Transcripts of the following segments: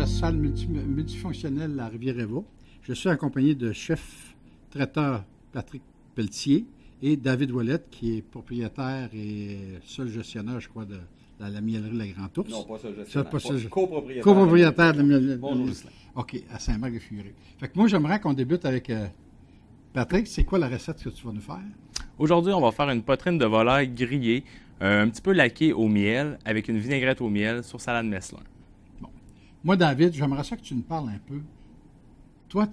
salle multifonctionnelle à Rivière-Éva. Je suis accompagné de chef traiteur Patrick Pelletier et David Ouellette, qui est propriétaire et seul gestionnaire, je crois, de la miellerie La Grande Ours. Non, pas seul gestionnaire, copropriétaire. Copropriétaire de la miellerie. Bonjour, Ghislain. OK, à Saint-Marc-de-Furet. Fait que moi, j'aimerais qu'on débute avec Patrick. C'est quoi la recette que tu vas nous faire? Aujourd'hui, on va faire une poitrine de volaille grillée, un petit peu laquée au miel, avec une vinaigrette au miel sur salade Messlin. Bon. Moi, David, j'aimerais ça que tu nous parles un peu. Toi,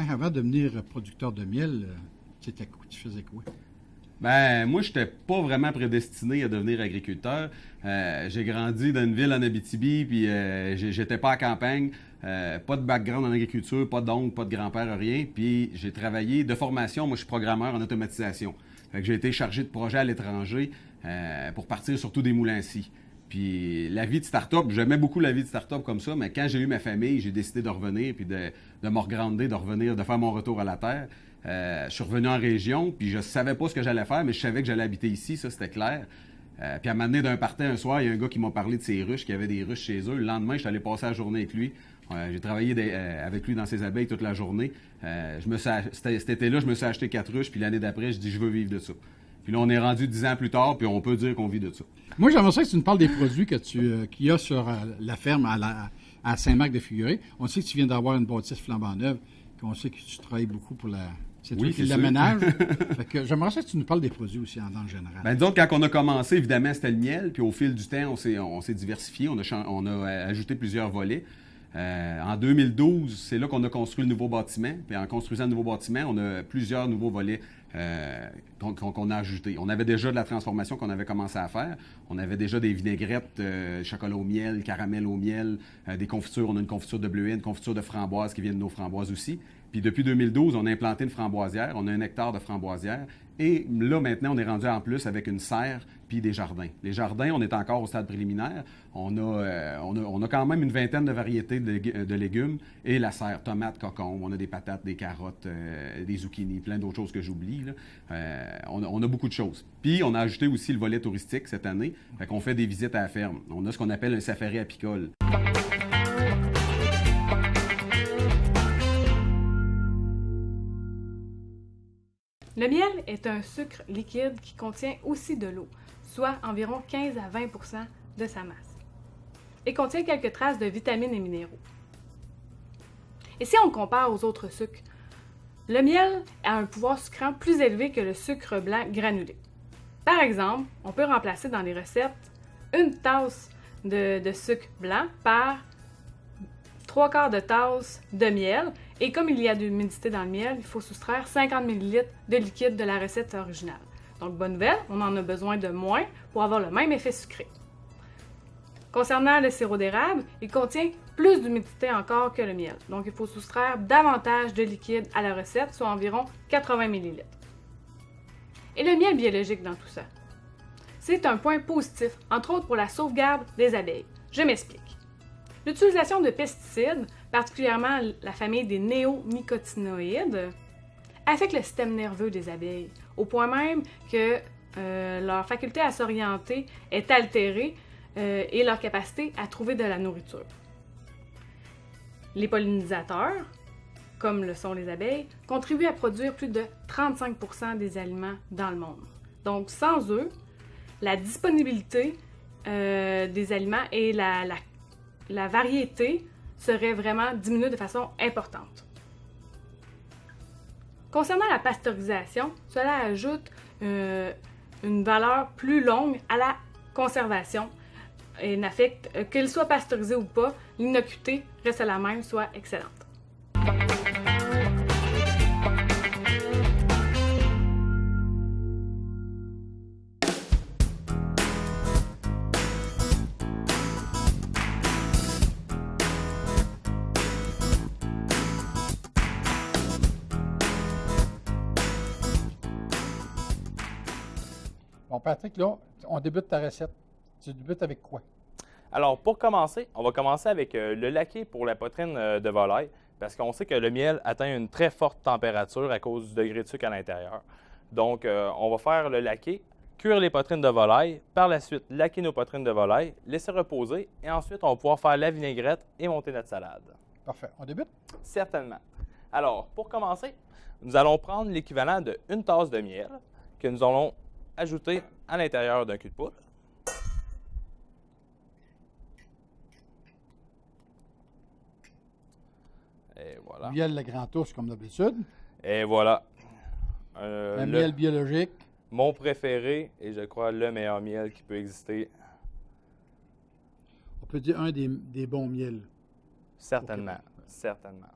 avant de devenir producteur de miel, tu faisais quoi? Ben, moi, je n'étais pas vraiment prédestiné à devenir agriculteur. J'ai grandi dans une ville en Abitibi, puis j'étais pas à campagne, pas de background en agriculture, pas d'oncle, pas de grand-père, rien. Puis j'ai travaillé de formation, moi je suis programmeur en automatisation. Fait que j'ai été chargé de projets à l'étranger pour partir surtout des moulins à scie. Puis la vie de start-up, j'aimais beaucoup la vie de start-up comme ça, mais quand j'ai eu ma famille, j'ai décidé de revenir, puis de me regrander, de revenir, de faire mon retour à la terre. Je suis revenu en région, puis je savais pas ce que j'allais faire, mais je savais que j'allais habiter ici, ça c'était clair. Puis à m'amener d'un party un soir, il y a un gars qui m'a parlé de ses ruches, qu'il y avait des ruches chez eux. Le lendemain, je suis allé passer la journée avec lui. J'ai travaillé avec lui dans ses abeilles toute la journée. Cet été-là, je me suis acheté 4 ruches, puis l'année d'après, je dis je veux vivre de ça. Puis là, on est rendu 10 ans plus tard, puis on peut dire qu'on vit de ça. Moi, j'aimerais ça que tu nous parles des produits qu'il y a sur la ferme à Saint-Marc-de-Furet. On sait que tu viens d'avoir une bâtisse flambant neuve, puis on sait que tu travailles beaucoup pour la... C'est toi qui l'aménage. Fait que j'aimerais ça que tu nous parles des produits aussi en général. Ben, disons que quand on a commencé, évidemment, c'était le miel. Puis au fil du temps, on s'est diversifié. On a ajouté plusieurs volets. En 2012, c'est là qu'on a construit le nouveau bâtiment. Puis en construisant le nouveau bâtiment, on a plusieurs nouveaux volets qu'on a ajoutés. On avait déjà de la transformation qu'on avait commencé à faire. On avait déjà des vinaigrettes, chocolat au miel, caramel au miel, des confitures. On a une confiture de bleuet, une confiture de framboise qui vient de nos framboises aussi. Puis depuis 2012, on a implanté une framboisière. On a 1 hectare de framboisière. Et là, maintenant, on est rendu en plus avec une serre puis des jardins. Les jardins, on est encore au stade préliminaire. On a quand même une vingtaine de variétés de légumes et la serre, tomates, cocombes. On a des patates, des carottes, des zucchinis, plein d'autres choses que j'oublie. On a beaucoup de choses. Puis, on a ajouté aussi le volet touristique cette année. Fait qu'on fait des visites à la ferme. On a ce qu'on appelle un safari apicole. Le miel est un sucre liquide qui contient aussi de l'eau, soit environ 15 à 20 % de sa masse, et contient quelques traces de vitamines et minéraux. Et si on compare aux autres sucres, le miel a un pouvoir sucrant plus élevé que le sucre blanc granulé. Par exemple, on peut remplacer dans les recettes une tasse de sucre blanc par 3/4 de tasse de miel. Et comme il y a de l'humidité dans le miel, il faut soustraire 50 ml de liquide de la recette originale. Donc, bonne nouvelle, on en a besoin de moins pour avoir le même effet sucré. Concernant le sirop d'érable, il contient plus d'humidité encore que le miel. Donc, il faut soustraire davantage de liquide à la recette, soit environ 80 ml. Et le miel biologique dans tout ça? C'est un point positif, entre autres pour la sauvegarde des abeilles. Je m'explique. L'utilisation de pesticides, particulièrement la famille des néonicotinoïdes, affecte le système nerveux des abeilles, au point même que leur faculté à s'orienter est altérée et leur capacité à trouver de la nourriture. Les pollinisateurs, comme le sont les abeilles, contribuent à produire plus de 35 % des aliments dans le monde. Donc, sans eux, la disponibilité des aliments et la variété serait vraiment diminuée de façon importante. Concernant la pasteurisation, cela ajoute une valeur plus longue à la conservation et n'affecte qu'il soit pasteurisé ou pas, l'inocuité reste la même, soit excellente. Bon, Patrick, là, on débute ta recette. Tu débutes avec quoi? Alors, pour commencer, on va commencer avec le laqué pour la poitrine de volaille, parce qu'on sait que le miel atteint une très forte température à cause du degré de sucre à l'intérieur. Donc, on va faire le laqué cuire les poitrines de volaille, par la suite laquer nos poitrines de volaille, laisser reposer et ensuite on va pouvoir faire la vinaigrette et monter notre salade. Parfait. On débute? Certainement. Alors, pour commencer, nous allons prendre l'équivalent de 1 tasse de miel que nous allons ajouter à l'intérieur d'un cul de poule. Et voilà. Miel le grand ours, comme d'habitude. Et voilà. Un miel biologique. Mon préféré et je crois le meilleur miel qui peut exister. On peut dire un des bons miels. Certainement. Ok. Certainement.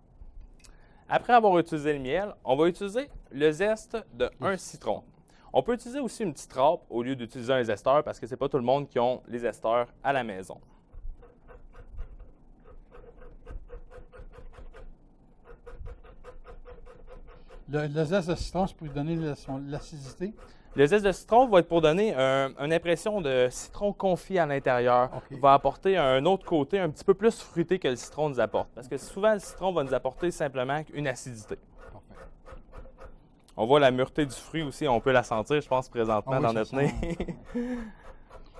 Après avoir utilisé le miel, on va utiliser le zeste d'un citron. On peut utiliser aussi une petite râpe au lieu d'utiliser un zesteur parce que c'est pas tout le monde qui a les zesteurs à la maison. Le zeste de citron, c'est pour lui donner l'acidité. Le zeste de citron va être pour donner une impression de citron confit à l'intérieur. Ok. Va apporter un autre côté un petit peu plus fruité que le citron nous apporte. Parce que souvent, le citron va nous apporter simplement une acidité. Parfait. On voit la mûreté du fruit aussi, on peut la sentir, je pense, présentement Ah oui, dans ça notre sent. nez.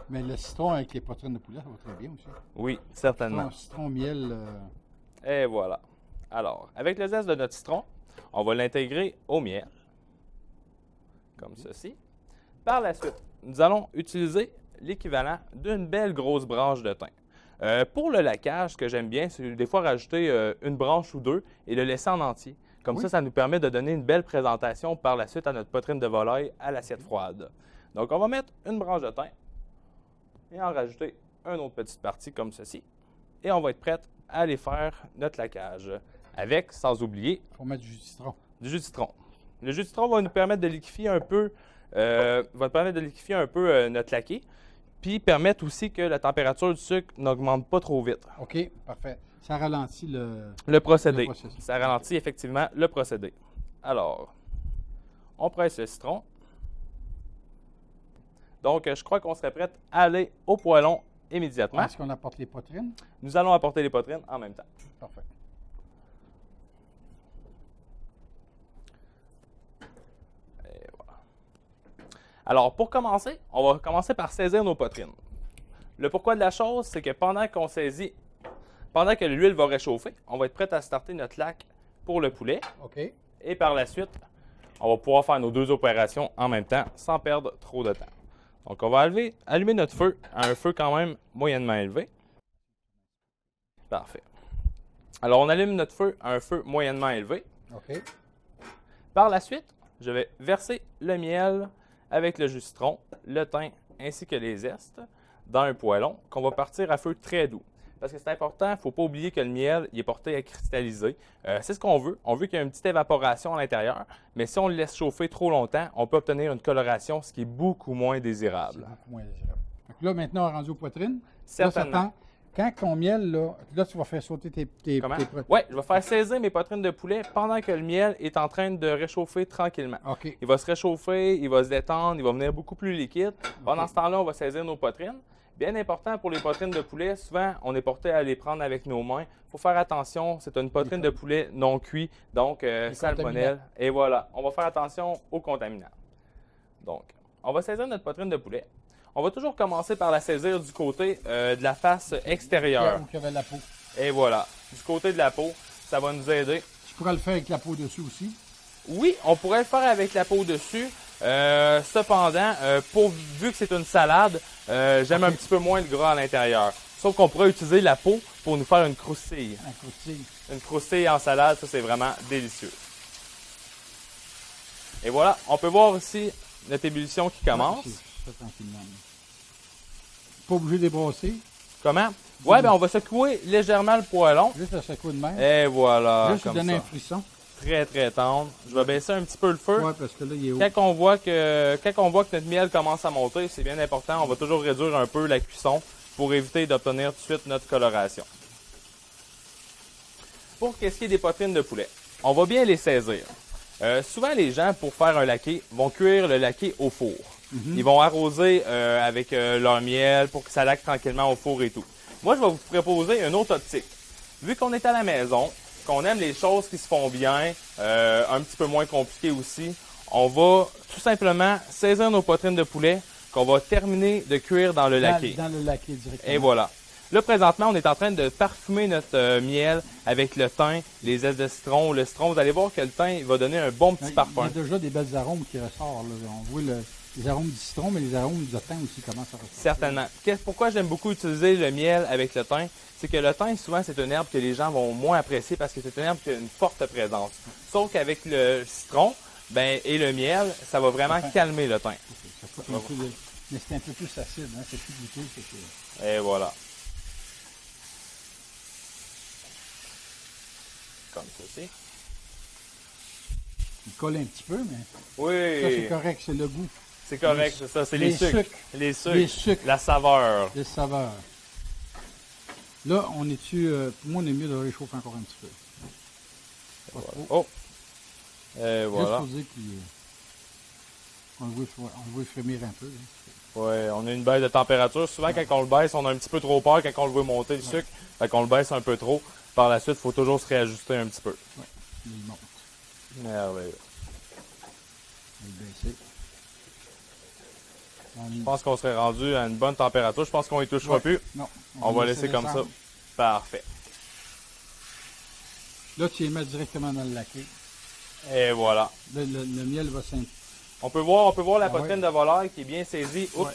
Mais le citron avec les poitrines de poulet, ça va très bien aussi. Oui, certainement. Citron miel. Et voilà. Alors, avec le zeste de notre citron, on va l'intégrer au miel, comme ceci. Par la suite, nous allons utiliser l'équivalent d'une belle grosse branche de thym. Pour le laquage, ce que j'aime bien, c'est des fois rajouter une branche ou deux et le laisser en entier. Comme Oui. ça nous permet de donner une belle présentation par la suite à notre poitrine de volaille à l'assiette froide. Donc, on va mettre une branche de thym et en rajouter une autre petite partie comme ceci. Et on va être prête à aller faire notre laquage. Avec, sans oublier, Il faut mettre du jus de citron. du jus de citron. Le jus de citron va nous permettre de liquéfier un peu, notre laqué, puis permettre aussi que la température du sucre n'augmente pas trop vite. OK, parfait. Ça ralentit Le procédé. Le processus. Ça ralentit effectivement le procédé. Alors, on presse le citron. Donc, je crois qu'on serait prêt à aller au poêlon immédiatement. Est-ce qu'on apporte les poitrines? Nous allons apporter les poitrines en même temps. Parfait. Et voilà. Alors, pour commencer, on va commencer par saisir nos poitrines. Le pourquoi de la chose, c'est que pendant que l'huile va réchauffer, on va être prêt à starter notre laque pour le poulet. OK. Et par la suite, on va pouvoir faire nos deux opérations en même temps sans perdre trop de temps. Donc, on va allumer notre feu à un feu quand même moyennement élevé. Parfait. Alors, on allume notre feu à un feu moyennement élevé. OK. Par la suite, je vais verser le miel avec le jus de citron, le thym ainsi que les zestes dans un poêlon qu'on va partir à feu très doux. Parce que c'est important, il ne faut pas oublier que le miel il est porté à cristalliser. C'est ce qu'on veut. On veut qu'il y ait une petite évaporation à l'intérieur, mais si on le laisse chauffer trop longtemps, on peut obtenir une coloration, ce qui est beaucoup moins C'est désirable. beaucoup moins désirable. Donc là, maintenant, on est rendu aux poitrines. Certainement. Là, ça tend. Quand ton miel, là, tu vas faire sauter tes Comment? poitrines. Oui, je vais faire saisir mes poitrines de poulet pendant que le miel est en train de réchauffer tranquillement. OK. Il va se réchauffer, il va se détendre, il va venir beaucoup plus liquide. Pendant ce temps-là, on va saisir nos poitrines. Bien important pour les poitrines de poulet, souvent, on est porté à les prendre avec nos mains. Il faut faire attention, c'est une poitrine de poulet non cuit, donc salmonelle. Et voilà, on va faire attention aux contaminants. Donc, on va saisir notre poitrine de poulet. On va toujours commencer par la saisir du côté de la face extérieure. Où il y avait la peau. Et voilà, du côté de la peau, ça va nous aider. Tu pourrais le faire avec la peau dessus aussi. Oui, on pourrait le faire avec la peau dessus. Cependant, vu que c'est une salade, j'aime un petit peu moins le gras à l'intérieur. Sauf qu'on pourrait utiliser la peau pour nous faire une croustille. Un croustille. Une croustille en salade, ça c'est vraiment délicieux. Et voilà, on peut voir aussi notre ébullition qui commence. Ça, tranquillement. Pas obligé de débrasser. Comment? Ouais, ben on va secouer légèrement le poêlon. Juste le secouer de même. Et voilà, Juste lui comme donner ça. un frisson. Très, très tendre. Je vais baisser un petit peu le feu. Ouais, parce que là, il est haut. Quand on voit que notre miel commence à monter, c'est bien important. On va toujours réduire un peu la cuisson pour éviter d'obtenir tout de suite notre coloration. Pour qu'est-ce qui est des poitrines de poulet, on va bien les saisir. Souvent, les gens, pour faire un laqué, vont cuire le laqué au four. Ils vont arroser avec leur miel pour que ça laque tranquillement au four et tout. Moi, je vais vous proposer une autre optique. Vu qu'on est à la maison, qu'on aime les choses qui se font bien, un petit peu moins compliquées aussi, on va tout simplement saisir nos poitrines de poulet qu'on va terminer de cuire dans le laqué. Dans le laqué directement. Et voilà. Là, présentement, on est en train de parfumer notre miel avec le thym, les zestes de citron, le citron. Vous allez voir que le thym il va donner un bon petit parfum. Il y a déjà des belles arômes qui ressortent. Là. On voit les arômes du citron, mais les arômes du thym aussi commencent à ressortir. Certainement. Pourquoi j'aime beaucoup utiliser le miel avec le thym? C'est que le thym, souvent, c'est une herbe que les gens vont moins apprécier parce que c'est une herbe qui a une forte présence. Sauf qu'avec le citron et le miel, ça va vraiment calmer le thym. Mais c'est un peu plus acide, hein? C'est plus goûteux. Et voilà. Comme ceci. Il colle un petit peu, mais Oui. ça c'est correct, c'est le goût. C'est correct, c'est ça. C'est les sucres. Les sucres. Les sucres. La saveur. Les saveurs. Là, on est-tu... pour moi, on est mieux de réchauffer encore un petit peu. Voilà. Oh! Et voilà. Juste pour dire qu'on le voit frémir un peu. Oui, on a une baisse de température. Souvent, quand on le baisse, on a un petit peu trop peur quand on le veut monter, le sucre. Fait qu'on le baisse un peu trop. Par la suite, il faut toujours se réajuster un petit peu. Oui, il monte. Merveilleux. On va le baisser. Je pense qu'on serait rendu à une bonne température. Je pense qu'on ne touchera plus. Non. On va laisser comme ça. Parfait. Là, tu les mets directement dans le laqué. Et voilà. Le miel va s'imprimer. On peut voir la poitrine de volaille qui est bien saisie. Oups! Ouais.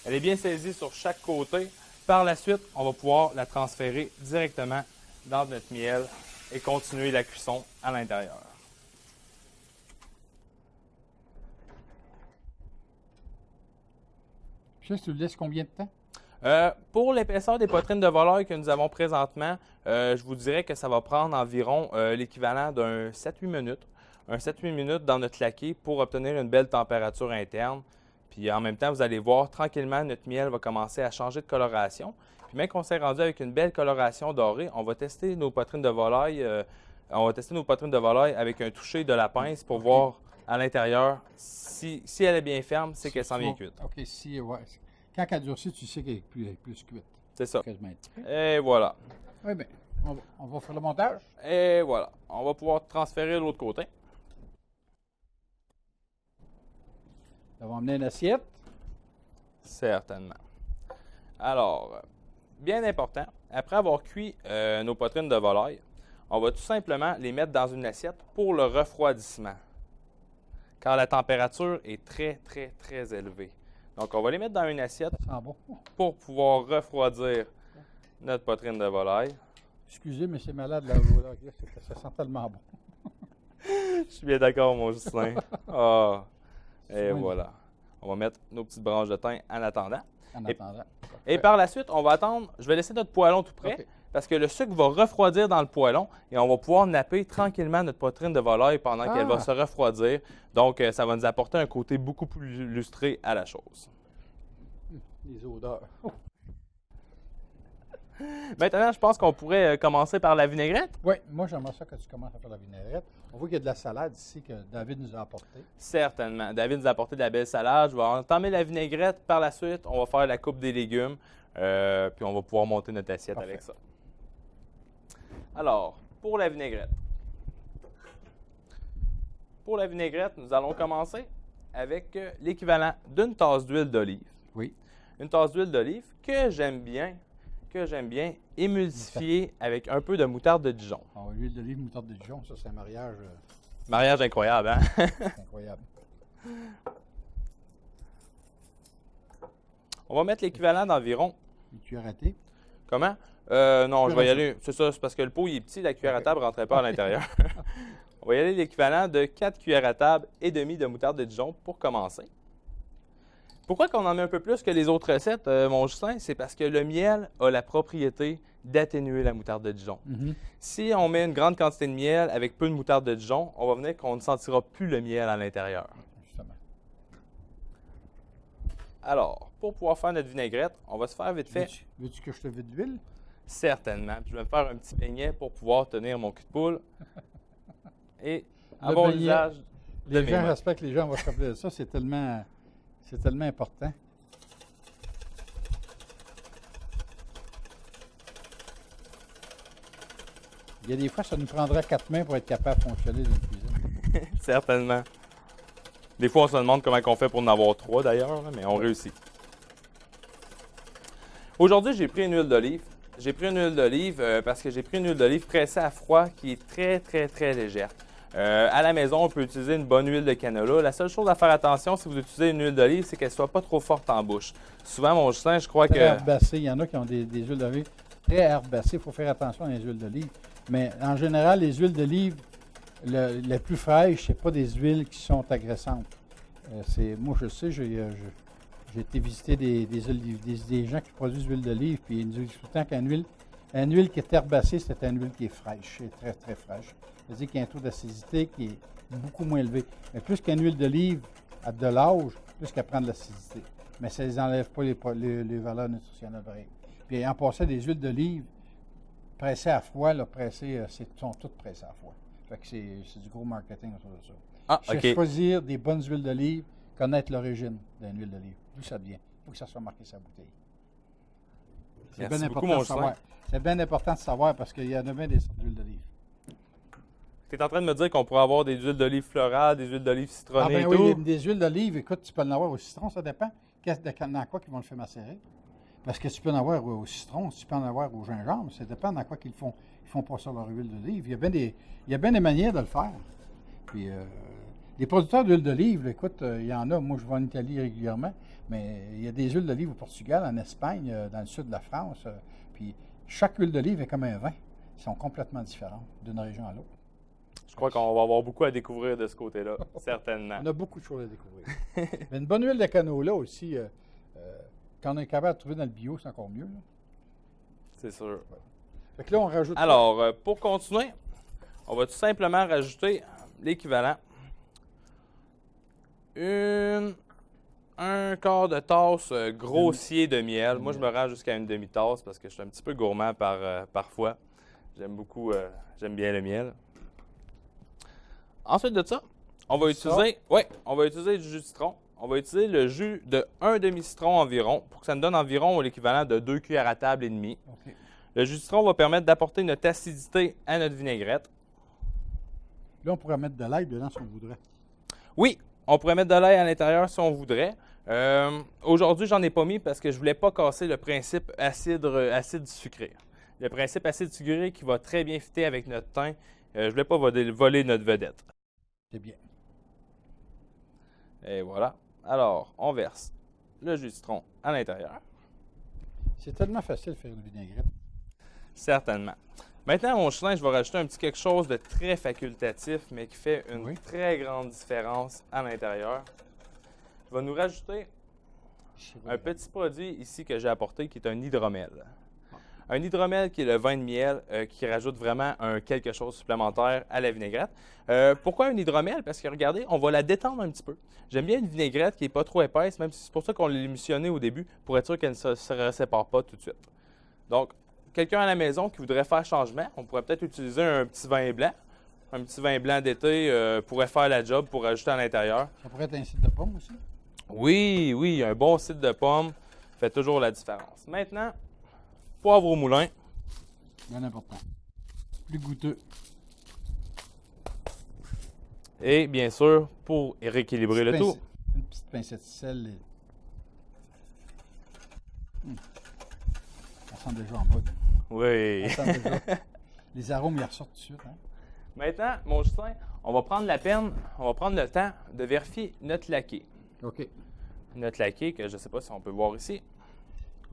Elle est bien saisie sur chaque côté. Par la suite, on va pouvoir la transférer directement dans notre miel et continuer la cuisson à l'intérieur. Tu sais, tu le laisses combien de temps? Pour l'épaisseur des poitrines de volaille que nous avons présentement, je vous dirais que ça va prendre environ l'équivalent d'un 7-8 minutes. Un 7-8 minutes dans notre laqué pour obtenir une belle température interne. Puis en même temps, vous allez voir, tranquillement, notre miel va commencer à changer de coloration. Puis même qu'on s'est rendu avec une belle coloration dorée, on va tester nos poitrines de volaille. Avec un toucher de la pince pour voir à l'intérieur si elle est bien ferme, c'est qu'elle s'en vient cuite. OK, ouais. Quand elle durcit, tu sais qu'elle est plus cuite. C'est ça. Quasiment. Et voilà. Oui, bien, on va faire le montage. Et voilà. On va pouvoir transférer de l'autre côté. On va emmener une assiette. Certainement. Alors, bien important, après avoir cuit nos poitrines de volaille, on va tout simplement les mettre dans une assiette pour le refroidissement, car la température est très, très, très élevée. Donc, on va les mettre dans une assiette pour pouvoir refroidir notre poitrine de volaille. Excusez, mais c'est malade là. Ça sent tellement bon. Je suis bien d'accord, mon Justin. Ah. Et voilà. On va mettre nos petites branches de thym en attendant. Et par la suite, on va attendre. Je vais laisser notre poêlon tout prêt parce que le sucre va refroidir dans le poêlon et on va pouvoir napper tranquillement notre poitrine de volaille pendant qu'elle va se refroidir. Donc, ça va nous apporter un côté beaucoup plus lustré à la chose. Les odeurs. Maintenant, je pense qu'on pourrait commencer par la vinaigrette. Oui, moi j'aimerais ça que tu commences à faire la vinaigrette. On voit qu'il y a de la salade ici que David nous a apportée. Certainement. David nous a apporté de la belle salade. Je vais entamer la vinaigrette. Par la suite, on va faire la coupe des légumes. Puis on va pouvoir monter notre assiette avec ça. Alors, pour la vinaigrette. Pour la vinaigrette, nous allons commencer avec l'équivalent d'une tasse d'huile d'olive. Oui. Une tasse d'huile d'olive que j'aime bien émulsifier avec un peu de moutarde de Dijon. L'huile d'olive, moutarde de Dijon, ça c'est un mariage... Mariage incroyable, hein? C'est incroyable. On va mettre l'équivalent d'environ... Une cuillère à thé? Comment? Non, je vais y aller... C'est ça, c'est parce que le pot il est petit, la cuillère à table ne rentrait pas à l'intérieur. On va y aller l'équivalent de 4 cuillères à table et demi de moutarde de Dijon pour commencer. Pourquoi qu'on en met un peu plus que les autres recettes, mon Justin? C'est parce que le miel a la propriété d'atténuer la moutarde de Dijon. Si on met une grande quantité de miel avec peu de moutarde de Dijon, on va venir qu'on ne sentira plus le miel à l'intérieur. Justement. Alors, pour pouvoir faire notre vinaigrette, on va se faire vite fait. Veux-tu que je te vide d'huile? Certainement. Puis je vais me faire un petit beignet pour pouvoir tenir mon cul de poule et avoir l'usage de mes mains. Les gens respectent, les gens vont se rappeler de ça. C'est tellement important. Il y a des fois, ça nous prendra 4 mains pour être capable de fonctionner dans la cuisine. Certainement. Des fois, on se demande comment on fait pour en avoir 3 d'ailleurs, là, mais on réussit. Aujourd'hui, j'ai pris une huile d'olive. J'ai pris une huile d'olive parce que j'ai pris une huile d'olive pressée à froid qui est très, très, très légère. À la maison, on peut utiliser une bonne huile de canola. La seule chose à faire attention si vous utilisez une huile d'olive, c'est qu'elle ne soit pas trop forte en bouche. Souvent, mon Justin, je crois que... Herbacées. Il y en a qui ont des huiles d'olive très herbacées. Il faut faire attention à les huiles d'olive. Mais en général, les huiles d'olive les plus fraîches, ce pas des huiles qui sont agressantes. Moi, je sais, j'ai été visiter des gens qui produisent de l'huile d'olive, puis ils nous disent tout le temps qu'une huile qui est herbacée, c'est une huile qui est fraîche, c'est très, très fraîche. C'est-à-dire qu'il y a un taux d'acidité qui est beaucoup moins élevé. Mais plus qu'une huile d'olive a de l'âge, plus qu'elle prend de l'acidité. Mais ça ne enlève pas les valeurs nutritionnelles vraies. Puis en passant, des huiles d'olive pressées à froid, sont toutes pressées à froid. Fait que c'est du gros marketing autour de ça. Ah, OK. Choisir des bonnes huiles d'olive, connaître l'origine d'une huile d'olive, d'où ça vient. Il faut que ça soit marqué sur la bouteille. C'est bien important de savoir. C'est bien important de savoir parce qu'il y en a bien des sortes d'huiles d'olive. Tu es en train de me dire qu'on pourrait avoir des huiles d'olive florales, des huiles d'olive citronnées et tout? Oui, des huiles d'olive, écoute, tu peux en avoir au citron, ça dépend. Dans quoi qu'ils vont le faire macérer. Parce que tu peux en avoir au citron, tu peux en avoir au gingembre, ça dépend dans quoi qu'ils font. Ils font passer leur huile d'olive. Il y a bien des manières de le faire. Puis, les producteurs d'huile d'olive, écoute, il y en a. Moi, je vais en Italie régulièrement, mais il y a des huiles d'olive au Portugal, en Espagne, dans le sud de la France. Puis, chaque huile d'olive est comme un vin. Ils sont complètement différents d'une région à l'autre. Je crois qu'on va avoir beaucoup à découvrir de ce côté-là, certainement. On a beaucoup de choses à découvrir. Mais une bonne huile de canola aussi, quand on est capable de trouver dans le bio, c'est encore mieux. C'est sûr. Ouais. Fait que là, on rajoute... Alors, pour continuer, on va tout simplement rajouter l'équivalent. Un quart de tasse grossier de miel. Moi, je me rends jusqu'à une demi-tasse parce que je suis un petit peu gourmand parfois. J'aime bien le miel. Ensuite de ça, on va utiliser du jus de citron. On va utiliser le jus de 1 demi-citron environ pour que ça nous donne environ l'équivalent de 2 cuillères à table et demie. Okay. Le jus de citron va permettre d'apporter notre acidité à notre vinaigrette. Là, on pourrait mettre de l'ail dedans si on voudrait. Oui, on pourrait mettre de l'ail à l'intérieur si on voudrait. Aujourd'hui, j'en ai pas mis parce que je voulais pas casser le principe acide sucré. Le principe acide sucré qui va très bien fitter avec notre teint. Je voulais pas voler notre vedette. C'est bien. Et voilà. Alors, on verse le jus de citron à l'intérieur. C'est tellement facile de faire une vinaigrette. Certainement. Maintenant, mon Michelin, je vais rajouter un petit quelque chose de très facultatif, mais qui fait une très grande différence à l'intérieur. Je vais nous rajouter un petit produit ici que j'ai apporté qui est un hydromel. Un hydromel qui est le vin de miel qui rajoute vraiment quelque chose supplémentaire à la vinaigrette. Pourquoi un hydromel? Parce que regardez, on va la détendre un petit peu. J'aime bien une vinaigrette qui n'est pas trop épaisse, même si c'est pour ça qu'on l'a émulsionné au début, pour être sûr qu'elle ne se sépare pas tout de suite. Donc, quelqu'un à la maison qui voudrait faire changement, on pourrait peut-être utiliser un petit vin blanc. Un petit vin blanc d'été pourrait faire la job pour ajouter à l'intérieur. Ça pourrait être un cidre de pomme aussi? Oui, un bon cidre de pomme fait toujours la différence. Maintenant, poivre au moulin. Bien important. Plus goûteux. Et bien sûr, pour rééquilibrer le tout. Une petite pincette de sel. Ça sent déjà en bas. Oui. Ça sent déjà. Les arômes, ils ressortent tout de suite. Hein? Maintenant, mon Justin, on va prendre le temps de vérifier notre laqué. OK. Notre laqué, que je ne sais pas si on peut voir ici.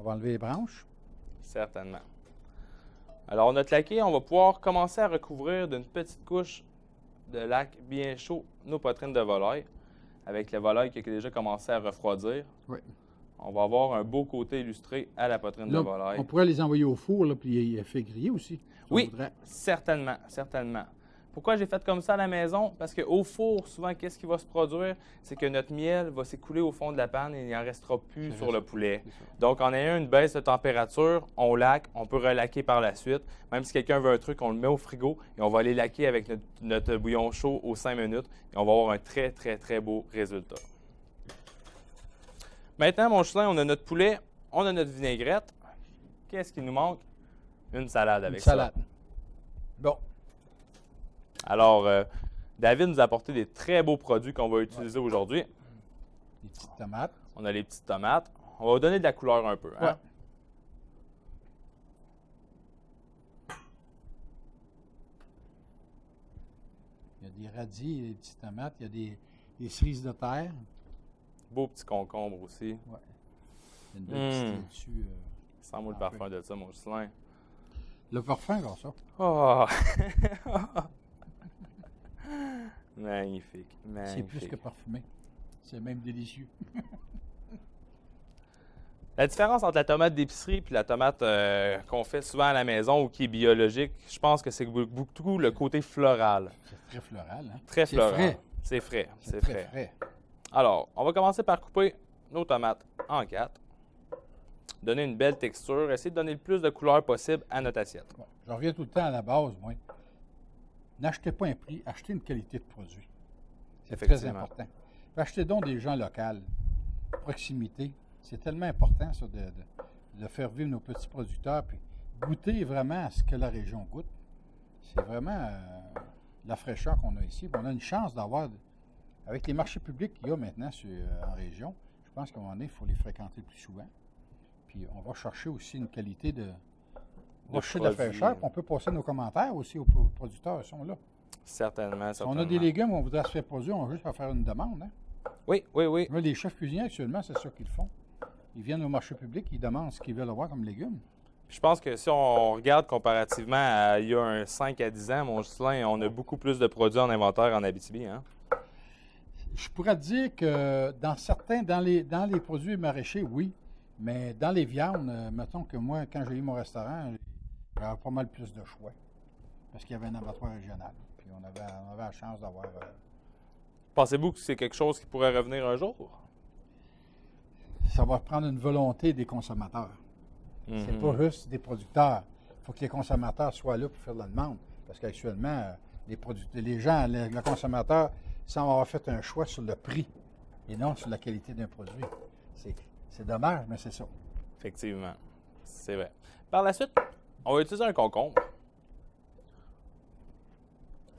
On va enlever les branches. Certainement. Alors, notre laqué, on va pouvoir commencer à recouvrir d'une petite couche de lac bien chaud nos poitrines de volaille, avec la volaille qui a déjà commencé à refroidir. Oui. On va avoir un beau côté illustré à la poitrine de volaille. On pourrait les envoyer au four, là, puis il fait griller aussi. Oui, certainement, certainement. Pourquoi j'ai fait comme ça à la maison? Parce qu'au four, souvent, qu'est-ce qui va se produire? C'est que notre miel va s'écouler au fond de la panne et il n'en restera plus sur le poulet. Donc, en ayant une baisse de température, on laque, on peut relaquer par la suite. Même si quelqu'un veut un truc, on le met au frigo et on va aller laquer avec notre bouillon chaud aux 5 minutes et on va avoir un très, très, très beau résultat. Maintenant, mon Michelin, on a notre poulet, on a notre vinaigrette. Qu'est-ce qui nous manque? Une salade avec ça. Une salade. Bon. Alors, David nous a apporté des très beaux produits qu'on va utiliser aujourd'hui. Les petites tomates. On a les petites tomates. On va donner de la couleur un peu. Hein? Ouais. Il y a des radis, des petites tomates. Il y a des cerises de terre. Beau petit concombre aussi. Ouais. Il y a une belle petite laitue. Sens-moi le parfum de ça, mon Ghislain. Le parfum, comme ça. Oh! Magnifique, magnifique. C'est plus que parfumé. C'est même délicieux. La différence entre la tomate d'épicerie et la tomate qu'on fait souvent à la maison ou qui est biologique, je pense que c'est beaucoup le côté floral. C'est très floral, hein? Très floral. Frais. C'est frais. C'est très frais. frais. Alors, on va commencer par couper nos tomates en 4. Donner une belle texture. Essayer de donner le plus de couleur possible à notre assiette. Bon, je reviens tout le temps à la base, moi. N'achetez pas un prix, achetez une qualité de produit. C'est très Effectivement. important. Puis achetez donc des gens locaux, proximité. C'est tellement important, ça, de faire vivre nos petits producteurs, puis goûter vraiment à ce que la région goûte. C'est vraiment la fraîcheur qu'on a ici. Puis on a une chance d'avoir, avec les marchés publics qu'il y a maintenant en région, je pense qu'à un moment donné, il faut les fréquenter plus souvent. Puis on va chercher aussi une qualité de la fraîcheur. Puis on peut passer nos commentaires aussi aux producteurs, ils sont là. Certainement, Si on a des légumes, on voudrait se faire produire, on veut juste faire une demande. Hein? Oui. Là, les chefs cuisiniers, actuellement, c'est ça qu'ils font. Ils viennent au marché public, ils demandent ce qu'ils veulent avoir comme légumes. Je pense que si on regarde comparativement à il y a un 5 à 10 ans, mon Ghislain, on a beaucoup plus de produits en inventaire en Abitibi. Hein? Je pourrais te dire que dans les produits maraîchers, oui. Mais dans les viandes, mettons que moi, quand j'ai eu mon restaurant, j'avais pas mal plus de choix. Parce qu'il y avait un abattoir régional. Puis on avait la chance d'avoir... Pensez-vous que c'est quelque chose qui pourrait revenir un jour? Ça va prendre une volonté des consommateurs. C'est pas juste des producteurs. Il faut que les consommateurs soient là pour faire la demande. Parce qu'actuellement, les gens, le consommateur, semble avoir fait un choix sur le prix et non sur la qualité d'un produit. C'est dommage, mais c'est ça. Effectivement, c'est vrai. Par la suite, on va utiliser un concombre.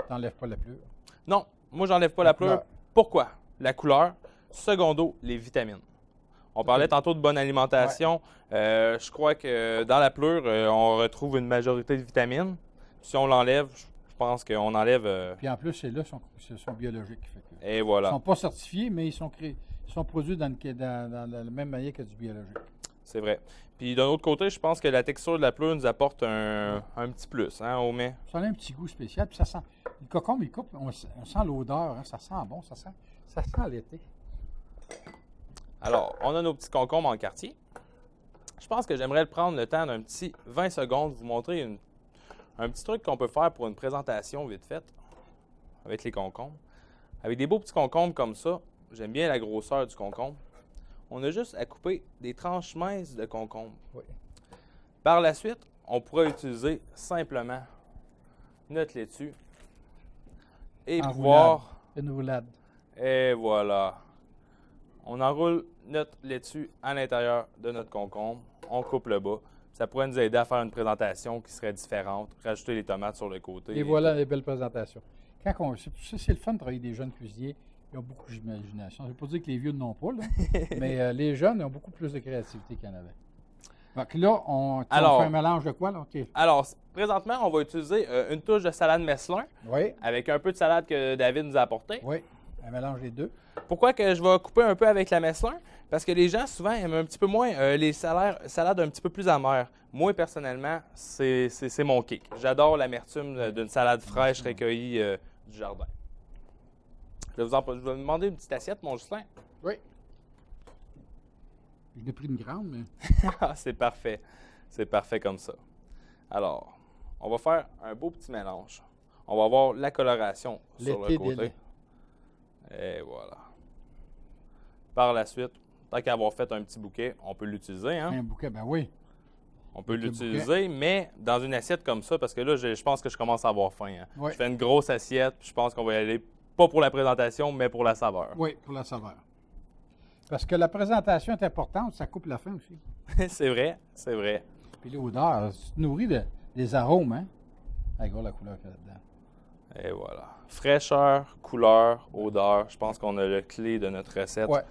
T'enlèves pas la pleure. Non, moi, j'enlève pas la pleure. Pourquoi? La couleur. Secondo, les vitamines. On parlait tantôt de bonne alimentation. Ouais. Je crois que dans la pleure, on retrouve une majorité de vitamines. Si on l'enlève, je pense qu'on enlève... Puis en plus, ceux-là sont biologiques. Et voilà. Ils ne sont pas certifiés, mais ils sont produits dans la même manière que du biologique. C'est vrai. Puis d'un autre côté, je pense que la texture de la pleure nous apporte un petit plus, hein, au mets. Ça a un petit goût spécial. Puis ça sent... Le concombre, il coupe, on sent l'odeur. Hein, ça sent bon, ça sent l'été. Alors, on a nos petits concombres en quartier. Je pense que j'aimerais prendre le temps d'un petit 20 secondes, vous montrer un petit truc qu'on peut faire pour une présentation vite faite avec les concombres. Avec des beaux petits concombres comme ça, j'aime bien la grosseur du concombre. On a juste à couper des tranches minces de concombre. Oui. Par la suite, on pourra utiliser simplement notre laitue et pouvoir... Une roulade. Et voilà. On enroule notre laitue à l'intérieur de notre concombre. On coupe le bas. Ça pourrait nous aider à faire une présentation qui serait différente. Rajouter les tomates sur le côté. Et voilà les belles présentations. C'est le fun de travailler des jeunes cuisiniers. Ils ont beaucoup d'imagination. Je ne veux pas dire que les vieux n'en ont pas, là, mais les jeunes ont beaucoup plus de créativité qu'il y en avait. Donc là, on fait un mélange de quoi? Là? Okay. Alors, présentement, on va utiliser une touche de salade Messlin. Oui. Avec un peu de salade que David nous a apporté. Oui, un mélange des deux. Pourquoi que je vais couper un peu avec la Messlin? Parce que les gens, souvent, aiment un petit peu moins les salades un petit peu plus amères. Moi, personnellement, c'est mon kick. J'adore l'amertume d'une salade fraîche recueillie du jardin. Je vais vous demander une petite assiette, mon Ghislain. Oui. Je l'ai pris une grande, mais... C'est parfait. C'est parfait comme ça. Alors, on va faire un beau petit mélange. On va avoir la coloration sur le côté. Et voilà. Par la suite, tant qu'à avoir fait un petit bouquet, on peut l'utiliser. Hein? Un bouquet, ben oui. On peut l'utiliser, mais dans une assiette comme ça, parce que là, je pense que je commence à avoir faim. Hein? Oui. Je fais une grosse assiette, puis je pense qu'on va y aller, pas pour la présentation, mais pour la saveur. Oui, pour la saveur. Parce que la présentation est importante, ça coupe la faim aussi. C'est vrai, c'est vrai. Puis l'odeur, tu te nourris des arômes, hein? Regarde la couleur qu'il y a là-dedans. Et voilà. Fraîcheur, couleur, odeur. Je pense qu'on a le clé de notre recette. Ouais.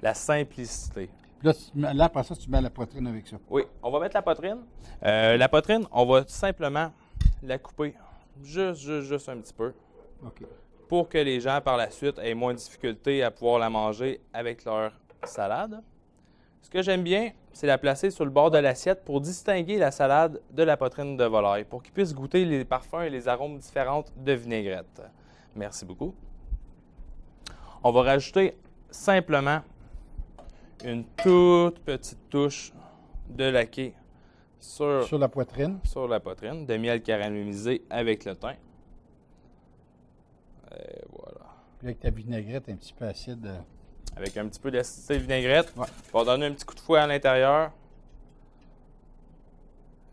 La simplicité. Puis là, après ça, tu mets la poitrine avec ça. Oui, on va mettre la poitrine. La poitrine, on va simplement la couper juste un petit peu OK. pour que les gens, par la suite, aient moins de difficulté à pouvoir la manger avec leur salade. Ce que j'aime bien, c'est la placer sur le bord de l'assiette pour distinguer la salade de la poitrine de volaille, pour qu'ils puissent goûter les parfums et les arômes différents de vinaigrette. Merci beaucoup. On va rajouter simplement une toute petite touche de laqué Sur la poitrine. sur la poitrine, de miel caramélisé avec le thym. Et voilà. Puis avec ta vinaigrette un petit peu acide. Avec un petit peu d'acidité de vinaigrette. Ouais. On va donner un petit coup de fouet à l'intérieur.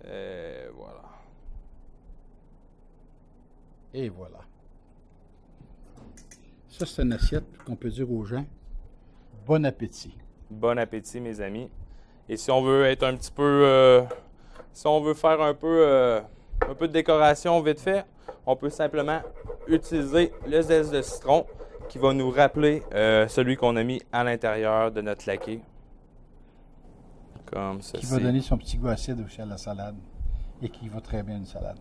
Et voilà. Et voilà. Ça, c'est une assiette qu'on peut dire aux gens. Bon appétit. Bon appétit, mes amis. Et si on veut être un petit peu... si on veut faire un peu de décoration vite fait, on peut simplement utiliser le zeste de citron qui va nous rappeler celui qu'on a mis à l'intérieur de notre laqué. Comme ceci. Qui va donner son petit goût acide aussi à la salade. Et qui va très bien une salade.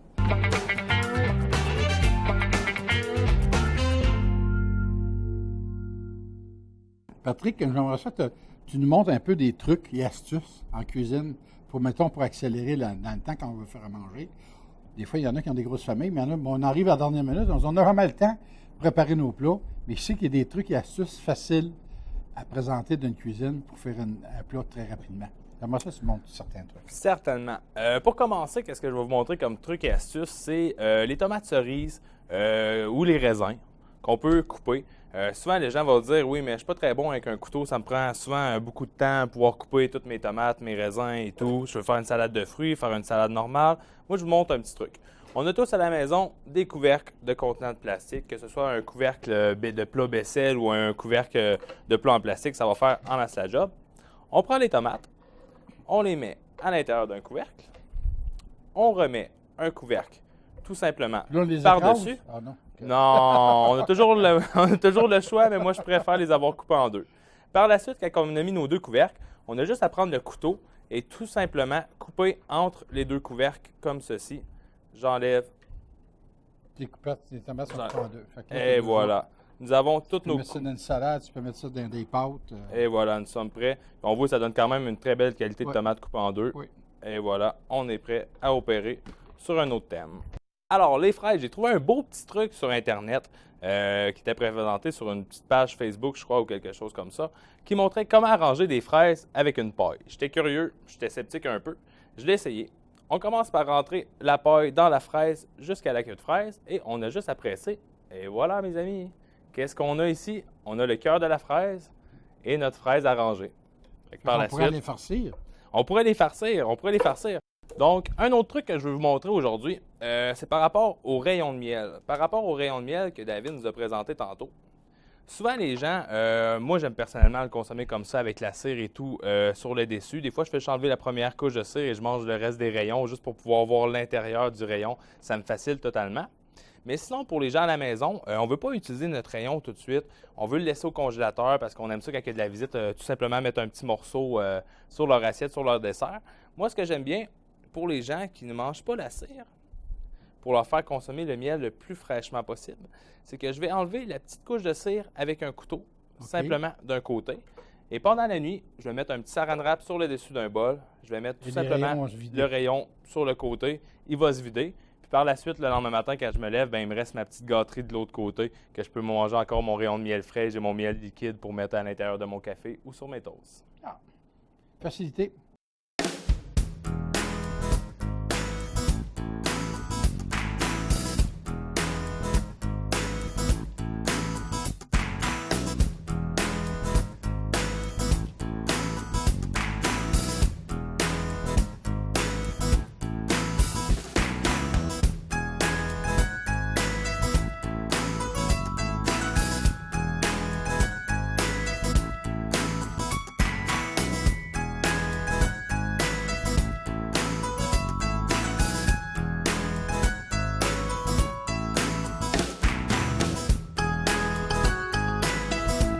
Patrick, j'aimerais ça que tu nous montres un peu des trucs et astuces en cuisine pour, mettons, pour accélérer dans le temps quand on veut faire à manger. Des fois, il y en a qui ont des grosses familles, mais il y en a, on arrive à la dernière minute, on a vraiment le temps de préparer nos plats, mais je sais qu'il y a des trucs et astuces faciles à présenter d'une cuisine pour faire un plat très rapidement. J'aimerais ça que tu montres certains trucs. Certainement. Pour commencer, qu'est-ce que je vais vous montrer comme truc et astuce, c'est les tomates cerises ou les raisins qu'on peut couper. Souvent, les gens vont dire « Oui, mais je ne suis pas très bon avec un couteau. Ça me prend souvent beaucoup de temps pour pouvoir couper toutes mes tomates, mes raisins et tout. Je veux faire une salade de fruits, faire une salade normale. » Moi, je vous montre un petit truc. On a tous à la maison des couvercles de contenants de plastique, que ce soit un couvercle de plat Bessel ou un couvercle de plat en plastique, ça va faire en masse la job. On prend les tomates, on les met à l'intérieur d'un couvercle, on remet un couvercle tout simplement Là, on les par-dessus. écrase? Ah non. Non, on a toujours le choix, mais moi, je préfère les avoir coupés en deux. Par la suite, quand on a mis nos deux couvercles, on a juste à prendre le couteau et tout simplement couper entre les deux couvercles comme ceci. J'enlève. Tes tomates sont coupées en deux. Fait que là, Et t'as voilà. Nous avons toutes Tu peux nos... mettre ça dans une salade, tu peux mettre ça dans des pâtes. Et voilà, nous sommes prêts. On voit que ça donne quand même une très belle qualité de Ouais. tomate coupée en deux. Oui. Et voilà, on est prêt à opérer sur un autre thème. Alors, les fraises, j'ai trouvé un beau petit truc sur Internet qui était présenté sur une petite page Facebook, je crois, ou quelque chose comme ça, qui montrait comment arranger des fraises avec une paille. J'étais curieux, j'étais sceptique un peu. Je l'ai essayé. On commence par rentrer la paille dans la fraise jusqu'à la queue de fraise et on a juste à presser. Et voilà, mes amis. Qu'est-ce qu'on a ici? On a le cœur de la fraise et notre fraise arrangée. Fait que par la pourrait suite, les farcir. on pourrait les farcir. Donc, un autre truc que je vais vous montrer aujourd'hui, c'est par rapport au rayon de miel. Par rapport au rayon de miel que David nous a présenté tantôt. Souvent, les gens, moi, j'aime personnellement le consommer comme ça, avec la cire et tout, sur le dessus. Des fois, je fais enlever la première couche de cire et je mange le reste des rayons juste pour pouvoir voir l'intérieur du rayon. Ça me facilite totalement. Mais sinon, pour les gens à la maison, on ne veut pas utiliser notre rayon tout de suite. On veut le laisser au congélateur parce qu'on aime ça quand il y a de la visite, tout simplement mettre un petit morceau sur leur assiette, sur leur dessert. Moi, ce que j'aime bien, pour les gens qui ne mangent pas la cire, pour leur faire consommer le miel le plus fraîchement possible, c'est que je vais enlever la petite couche de cire avec un couteau, simplement d'un côté. Et pendant la nuit, je vais mettre un petit saran wrap sur le dessus d'un bol. Je vais mettre tout simplement le rayon sur le côté. Il va se vider. Puis par la suite, le lendemain matin, quand je me lève, il me reste ma petite gâterie de l'autre côté, que je peux manger encore mon rayon de miel frais. J'ai mon miel liquide pour mettre à l'intérieur de mon café ou sur mes toasts. Facilité.